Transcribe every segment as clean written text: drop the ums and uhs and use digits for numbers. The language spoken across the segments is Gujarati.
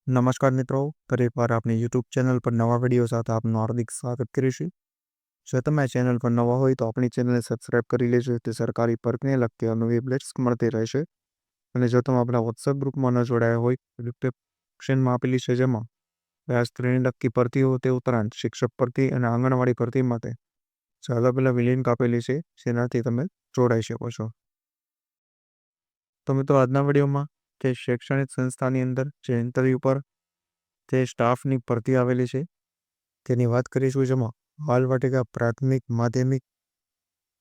નમસ્કાર મિત્રો, ફરી એકવાર આપણી યુટ્યુબ ચેનલ પર નવા વિડીયો સાથે આપનું હાર્દિક સ્વાગત કરીશું. જો તમે આ ચેનલ પર નવા હોય તો આપણી ચેનલને સબસ્ક્રાઇબ કરી લેજો, તે સરકારી પરકને લગતી નવી અપડેટ્સ મળતી રહેશે. અને જો તમે આપણા વોટ્સએપ ગ્રુપમાં ન જોડાયા હોય તો ડિસ્ક્રિપ્શનમાં આપેલી છે, જેમાં સ્ત્રીને લગતી ભરતીઓ તે ઉપરાંત શિક્ષક ભરતી અને આંગણવાડી ભરતી માટે અલગ અલગ લિંક આપેલી છે, જેનાથી તમે જોડાઈ શકો છો. તો મિત્રો, આજના વિડીયોમાં જે શૈક્ષણિક સંસ્થાની અંદર જે ઇન્ટરવ્યૂ પર જે સ્ટાફની ભરતી આવેલી છે તેની વાત કરીશું, જેમાં બાલવાટિકા, પ્રાથમિક, માધ્યમિક,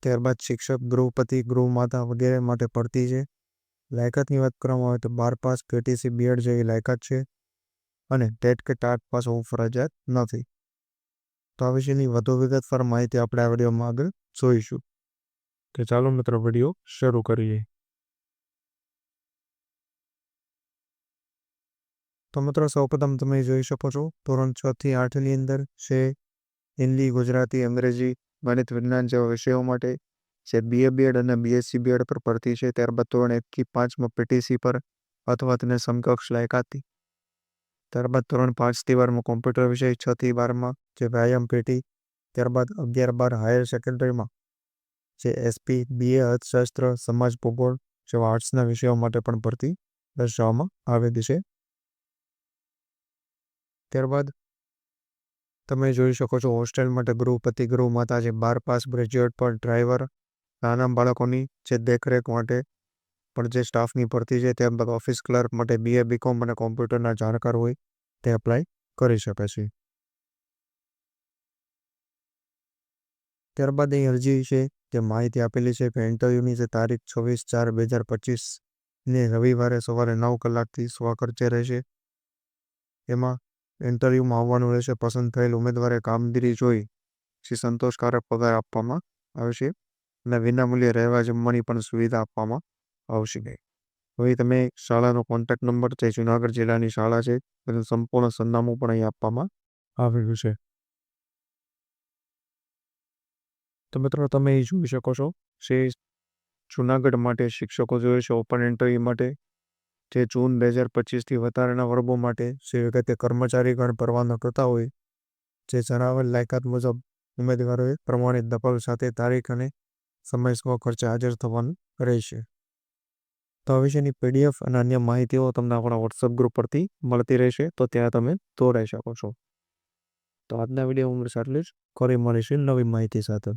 ત્યારબાદ શિક્ષક, ગૃહપતિ, ગૃહમાતા વગેરે માટે ભરતી છે. લાયકાતની વાત કરવામાં આવે તો 12 પાસ, કેટીસી, બીએડ જેવી લાયકાત છે અને ટેટ કે ટાટ પાસ હોવું ફરજિયાત નથી. તો આ વિશેની વધુ વિગતવાર માહિતી આપણે આ વિડીયોમાં આગળ જોઈશું. તો ચાલો મિત્રો, વિડીયો શરૂ કરીએ. તો મિત્રો, સૌપ્રથમ તમે જોઈ શકો છો ધોરણ 6 થી 8ની અંદર છે હિન્દી, ગુજરાતી, અંગ્રેજી, ગણિત, વિજ્ઞાન જેવા વિષયો માટે જે બીએ બીએડ અને બીએસસી બીએડ પર ભરતી છે. ત્યારબાદ ધોરણ 1 થી 5માં પીટીસી પર અથવા તેને સમકક્ષ લાયકાતી. ત્યારબાદ ધોરણ 5 થી 12માં કોમ્પ્યુટર વિષય, 6 થી 12માં જે વ્યાયામ પેટી. ત્યારબાદ 11-12 હાયર સેકન્ડરીમાં જે એસપી, બીએ અર્થશાસ્ત્ર, સમાજ, ભૂગોળ જેવા આર્ટ્સના વિષયો માટે પણ ભરતી દર્શાવવામાં આવેલી છે. ત્યારબાદ તમે જોઈ શકો છો હોસ્ટેલ માટે ગૃહપતિ, ગૃહમાતા જે 12 પાસ, ગ્રેજ્યુએટ પર, ડ્રાઈવર, નાના બાળકોની જે દેખરેખ માટે પણ જે સ્ટાફની ભરતી છે. ત્યારબાદ ઓફિસ ક્લર્ક માટે બીએ, બીકોમ અને કોમ્પ્યુટરના જાણકાર હોય તે એપ્લાય કરી શકે છે. ત્યારબાદ અહીં અરજી છે જે માહિતી આપેલી છે કે ઇન્ટરવ્યૂની જે તારીખ 26/4/2025 રવિવારે સવારે 9 કલાકથી સ્વખર્ચે રહેશે. એમાં ઇન્ટરવ્યૂમાં આવવાનું રહેશે. પસંદ થયેલ ઉમેદવારે કામગીરી જોઈ સંતોષકારક પગાર આપવામાં આવશે અને વિનામૂલ્યે રહેવા જમવાની પણ સુવિધા આપવામાં આવશે. હવે તમે શાળાનો કોન્ટેક્ટ નંબર છે, જુનાગઢ જિલ્લાની શાળા છે, તેનું સંપૂર્ણ સરનામું પણ અહીં આપવામાં આવ્યું છે. તો મિત્રો, તમે અહીં જોઈ શકો છો જે જુનાગઢ માટે શિક્ષકો જોઈએ છે ઓપન ઇન્ટરવ્યૂ માટે, જે જૂન 2025થી વધારેના વર્ગો માટે જે વખતે કર્મચારીગણ ભરવાનો કરતા હોય, જે જણાવેલ લાયકાત મુજબ ઉમેદવારોએ પ્રમાણિત દખલ સાથે તારીખ અને સમય સ્વખર્ચે હાજર થવાનું રહેશે. તો આ વિશેની પીડીએફ અને અન્ય માહિતીઓ તમને આપણા વોટ્સએપ ગ્રુપ પરથી મળતી રહેશે, તો ત્યાં તમે જોડાઈ શકો છો. તો આજના વિડીયો ઉંમર આટલું જ. ફરી મળીશું નવી માહિતી સાથે.